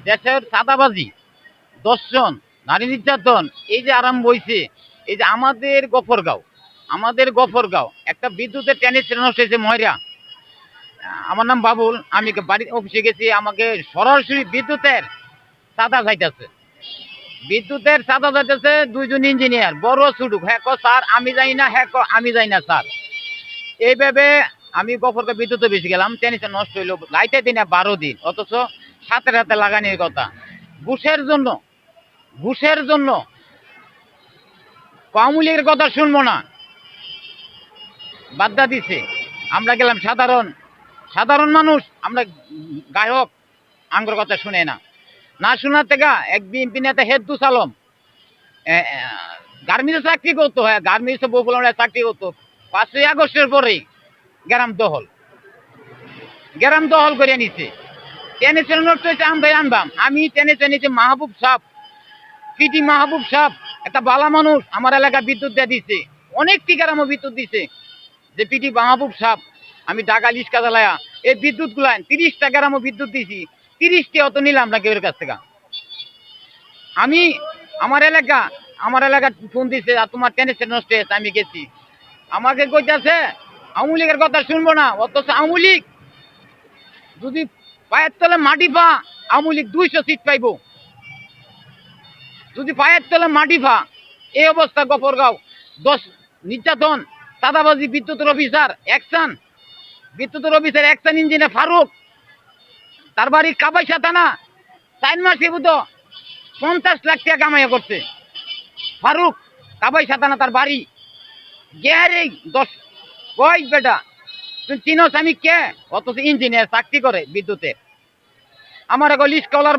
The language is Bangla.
দেশের চাঁদাবাজি, দর্শন, নারী নির্যাতন এই যে আরম্ভ হয়েছে, এই যে আমাদের গফরগাঁও একটা বিদ্যুতের ট্রান্সফরমার নষ্ট হয়েছে ময়রা। আমার নাম বাবুল, আমি বাড়ি অফিসে গেছি, আমাকে সরাসরি বিদ্যুতের চাঁদা যাইতেছে দুইজন ইঞ্জিনিয়ার বড় ছুটুক, হ্যাঁ স্যার আমি যাই না, হ্যাঁ আমি যাই না স্যার। এইভাবে আমি গফরগাঁও বিদ্যুৎ অফিসে গেলাম, ট্রান্সফরমার নষ্ট হইলো, লাইটে দিনে 12 দিন, অথচ সাথে সাথে লাগানোর কথা। ঘুষের জন্য আওয়ামী লীগের কথা শুনবো না, বাধ্যা দিছে। আমরা গেলাম সাধারণ মানুষ, আমরা গায়ক, আঙ্গর কথা শুনে না, না শোনার থেকে এক বিএনপি নেতা হেদ্দুস আলম গার্মেন্টসে চাকরি করতো, হ্যাঁ গার্মেন্টসে বহুগুলো চাকরি করতো, 5ই আগস্টের পরেই গ্রাম দখল করে নিছে। টেনে নষ্ট হয়েছে, আমরাই আনবাম, আমি টেনে নিচে মাহবুব সাহ, পিটি মাহবুব সাহ একটা বালা মানুষ, আমার এলাকা বিদ্যুৎ দিয়ে দিছে, অনেকটি গ্রামও বিদ্যুৎ দিছে। যে পিটি মাহবুব সাহ, আমি ঢাকা লিস্কা জ্বালায়া এই বিদ্যুৎ গুলান 30টা গ্রামও বিদ্যুৎ দিছি, 30টি অত নিলাম না কেউ কাছ থেকে। আমি আমার এলাকা ফোন দিছে, আর তোমার টেনিসের নষ্ট হয়েছে, আমি গেছি, আমাকে কইতাছে আওয়ামী লীগের কথা শুনবো না, অথচ আওয়ামী লীগ যদি পায়ের তলে মাটি পা, আওয়ামী লীগ 200 সিট পাইব, যদি পায়ের তলে মাটি পা। এই অবস্থা গফরগাঁও, নির্যাতন, চাঁদাবাজি, বিদ্যুতের অফিসার অ্যাকশন ইঞ্জিনিয়ার ফারুক, তার বাড়ি কাবাইসা থানা, 4 মাসে বুধ 50 লাখ টাকা কামাইয়া করছে। ফারুক, কাবাইসা থানা তার বাড়ি, গেহারে 10 কই বেটা তুই চিনোস আমি কে, অথচ ইঞ্জিনিয়ার চাকরি করে বিদ্যুতের। আমার লিস্ট